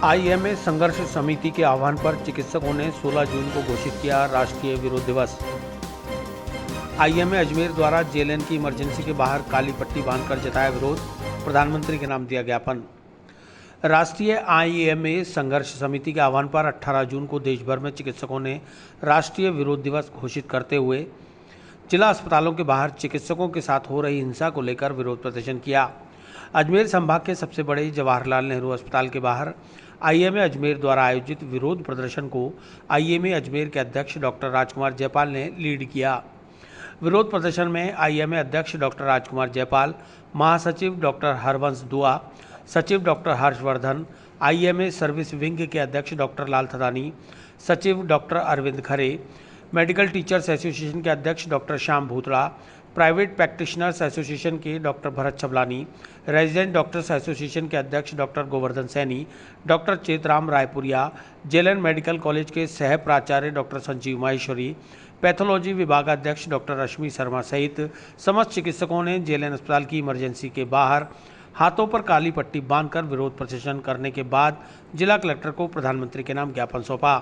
IMA संघर्ष समिति के आह्वान पर चिकित्सकों ने 16 जून को घोषित किया राष्ट्रीय विरोध दिवस। आईएमए अजमेर द्वारा जेएलएन की इमरजेंसी के बाहर काली पट्टी बांधकर जताया विरोध, प्रधानमंत्री के नाम दिया ज्ञापन। राष्ट्रीय आईएमए संघर्ष समिति के आह्वान पर 18 जून को देश भर में चिकित्सकों ने राष्ट्रीय विरोध दिवस घोषित करते हुए जिला अस्पतालों के बाहर चिकित्सकों के साथ हो रही हिंसा को लेकर विरोध प्रदर्शन किया। अजमेर संभाग के सबसे बड़े जवाहरलाल नेहरू अस्पताल के बाहर आईएमए अजमेर द्वारा आयोजित विरोध प्रदर्शन को आईएमए अजमेर के अध्यक्ष डॉक्टर राजकुमार जयपाल ने लीड किया। विरोध प्रदर्शन में आईएमए अध्यक्ष डॉक्टर राजकुमार जयपाल, महासचिव डॉक्टर हरवंश दुआ, सचिव doctor Harshvardhan, IMA service wing के अध्यक्ष डॉक्टर लाल थदानी, सचिव doctor Arvind Khare, medical teachers association के अध्यक्ष doctor Shyam Bhutada, private practitioners association के doctor Bharat Chhablani, resident doctors association के अध्यक्ष doctor Govardhan Saini, doctor Chetram Raipuriya, JLN medical college के सह प्राचार्य डॉक्टर संजीव माहेश्वरी, पैथोलॉजी विभागाध्यक्ष डॉक्टर रश्मि शर्मा सहित समस्त चिकित्सकों ने जेएलएन अस्पताल की इमरजेंसी के बाहर हाथों पर काली पट्टी बांधकर विरोध प्रदर्शन करने के बाद जिला कलेक्टर को प्रधानमंत्री के नाम ज्ञापन सौंपा।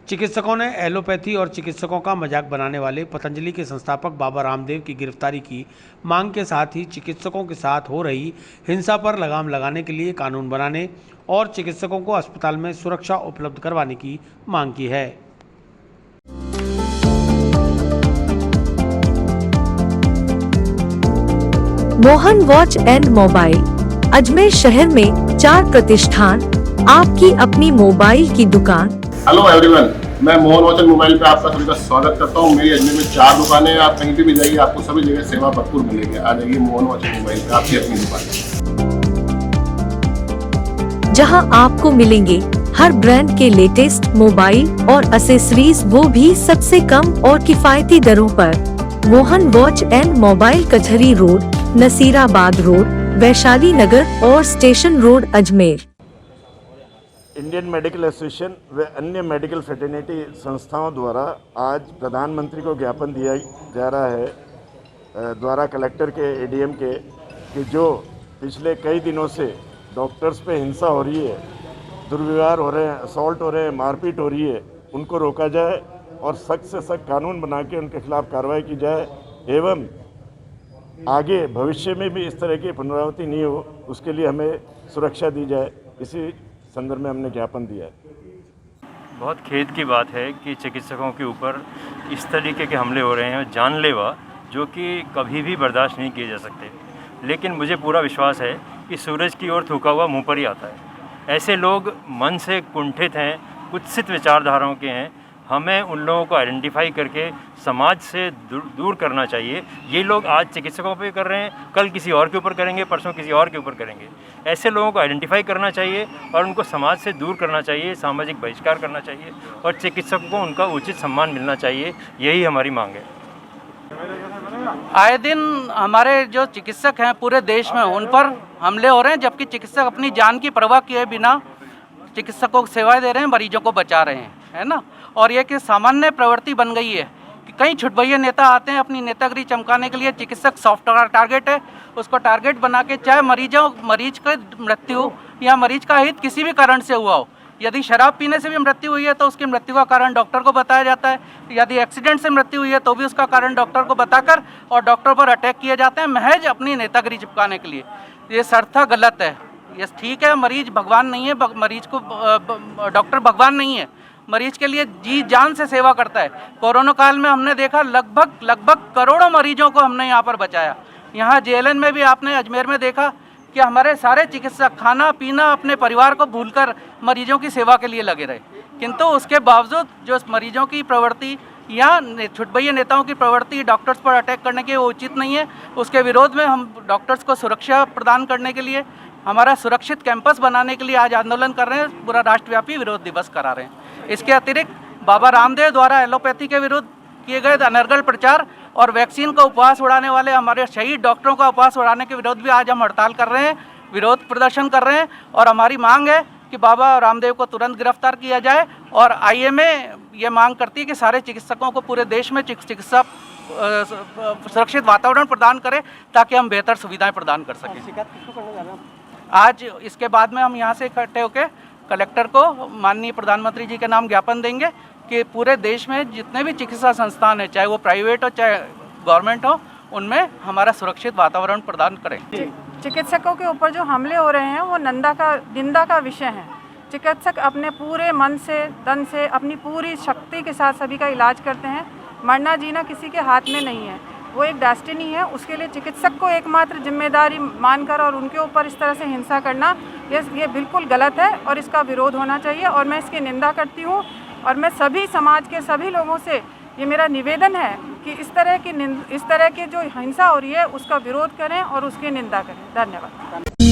चिकित्सकों ने एलोपैथी और चिकित्सकों का मजाक बनाने वाले पतंजलि के संस्थापक बाबा रामदेव की गिरफ्तारी की मांग के साथ ही चिकित्सकों के साथ हो रही हिंसा पर लगाम लगाने के लिए कानून बनाने और चिकित्सकों को अस्पताल में सुरक्षा उपलब्ध करवाने की मांग की है। Mohan watch and mobile Ajmer शहर में 4 प्रतिष्ठान, आपकी अपनी मोबाइल की दुकान। हेलो एवरीवन, मैं मोहन वॉच एंड मोबाइल पे आपका सभी का स्वागत करता हूँ। मेरी अजमेर में 4 दुकानें हैं। आप कहीं भी जाइए, आपको सभी जगह सेवा भरपूर मिलेगी। आ जाइए मोहन वॉच एंड मोबाइल पे, आपकी अपनी दुकान, जहां आपको मिलेंगे हर ब्रांड के लेटेस्ट मोबाइल और एक्सेसरीज, वो भी सबसे कम और किफायती दरों पर। मोहन वॉच एंड मोबाइल कचहरी रोड, नसीराबाद रोड, वैशाली नगर और station road Ajmer. Indian medical association व अन्य मेडिकल फ्रेटर्निटी संस्थाओं द्वारा आज प्रधानमंत्री को ज्ञापन दिया जा रहा है द्वारा कलेक्टर के एडीएम के कि जो पिछले कई दिनों से डॉक्टर्स पे हिंसा हो रही है, दुर्व्यवहार हो रहे हैं, असॉल्ट हो रहे हैं, मारपीट हो रही है, उनको रोका जाए और सख्त से सख्त कानून बना के उनके खिलाफ कार्रवाई की जाए एवं आगे भविष्य में भी इस तरह की पुनरावृत्ति नहीं हो, उसके लिए हमें सुरक्षा दी जाए। इसी संदर्भ में हमने ज्ञापन दिया है। बहुत खेद की बात है कि चिकित्सकों के ऊपर इस तरीके के हमले हो रहे हैं, जानलेवा, जो कि कभी भी बर्दाश्त नहीं किए जा सकते। लेकिन मुझे पूरा विश्वास है कि सूरज की ओर थूका हुआ मुंह पर ही आता है। ऐसे लोग मन से कुंठित हैं, कुत्सित विचारधाराओं के हैं। हमें उन लोगों को आइडेंटिफाई करके समाज से दूर करना चाहिए। ये लोग आज चिकित्सकों पे कर रहे हैं, कल किसी और के ऊपर करेंगे, परसों किसी और के ऊपर करेंगे। ऐसे लोगों को आइडेंटिफाई करना चाहिए और उनको समाज से दूर करना चाहिए, सामाजिक बहिष्कार करना चाहिए और चिकित्सकों को उनका उचित सम्मान मिलना चाहिए। यही हमारी मांग है। आए दिन हमारे जो चिकित्सक हैं पूरे देश में, उन पर हमले हो रहे हैं, जबकि चिकित्सक अपनी जान की परवाह किए बिना चिकित्सकों को सेवाएं दे रहे हैं, मरीजों को बचा रहे हैं, है ना। और ये कि सामान्य प्रवृत्ति बन गई है कि कई छुटभैया नेता आते हैं अपनी नेतागिरी चमकाने के लिए। चिकित्सक सॉफ्ट टारगेट है, उसको टारगेट बना के चाहे मरीज का मृत्यु या मरीज का हित किसी भी कारण से हुआ हो, यदि शराब पीने से भी मृत्यु हुई है तो उसकी मृत्यु का कारण डॉक्टर को बताया जाता है, यदि एक्सीडेंट से मृत्यु हुई है तो भी उसका कारण डॉक्टर को बताकर और डॉक्टर पर अटैक किए जाते हैं महज अपनी नेतागिरी चिपकाने के लिए। ये सरथा गलत है। ये ठीक है, मरीज भगवान नहीं है, मरीज को डॉक्टर भगवान नहीं है, मरीज के लिए जी जान से सेवा करता है। कोरोना काल में हमने देखा लगभग करोड़ों मरीजों को हमने यहाँ पर बचाया। यहाँ जेएलएन में भी आपने अजमेर में देखा कि हमारे सारे चिकित्सक खाना पीना अपने परिवार को भूलकर मरीजों की सेवा के लिए लगे रहे, किंतु उसके बावजूद जो मरीजों की प्रवृत्ति या छुटभैया नेताओं की प्रवृत्ति डॉक्टर्स पर अटैक करने की वो उचित नहीं है। उसके विरोध में हम डॉक्टर्स को सुरक्षा प्रदान करने के लिए, हमारा सुरक्षित कैंपस बनाने के लिए आज आंदोलन कर रहे हैं, पूरा राष्ट्रव्यापी विरोध दिवस करा रहे हैं। इसके अतिरिक्त बाबा रामदेव द्वारा एलोपैथी के विरुद्ध किए गए अनर्गल प्रचार और वैक्सीन का उपवास उड़ाने वाले हमारे शहीद डॉक्टरों का उपवास उड़ाने के विरोध भी आज हम हड़ताल कर रहे हैं, विरोध प्रदर्शन कर रहे हैं। और हमारी मांग है कि बाबा रामदेव को तुरंत गिरफ्तार किया जाए। और आईएमए ये मांग करती है कि सारे चिकित्सकों को पूरे देश में चिकित्सा सुरक्षित वातावरण प्रदान करें ताकि हम बेहतर सुविधाएं प्रदान कर सकें। आज इसके बाद में हम यहाँ से इकट्ठे होकर कलेक्टर को माननीय प्रधानमंत्री जी के नाम ज्ञापन देंगे कि पूरे देश में जितने भी चिकित्सा संस्थान हैं, चाहे वो प्राइवेट हो चाहे गवर्नमेंट हो, उनमें हमारा सुरक्षित वातावरण प्रदान करें। चिकित्सकों के ऊपर जो हमले हो रहे हैं वो निंदा का विषय है। चिकित्सक अपने पूरे मन से, तन से, अपनी पूरी शक्ति के साथ सभी का इलाज करते हैं। मरना जीना किसी के हाथ में नहीं है, वो एक डेस्टिनी है। उसके लिए चिकित्सक को एकमात्र जिम्मेदारी मानकर और उनके ऊपर इस तरह से हिंसा करना ये बिल्कुल गलत है और इसका विरोध होना चाहिए और मैं इसकी निंदा करती हूँ। और मैं सभी समाज के सभी लोगों से ये मेरा निवेदन है कि इस तरह की जो हिंसा हो रही है उसका विरोध करें और उसकी निंदा करें। धन्यवाद।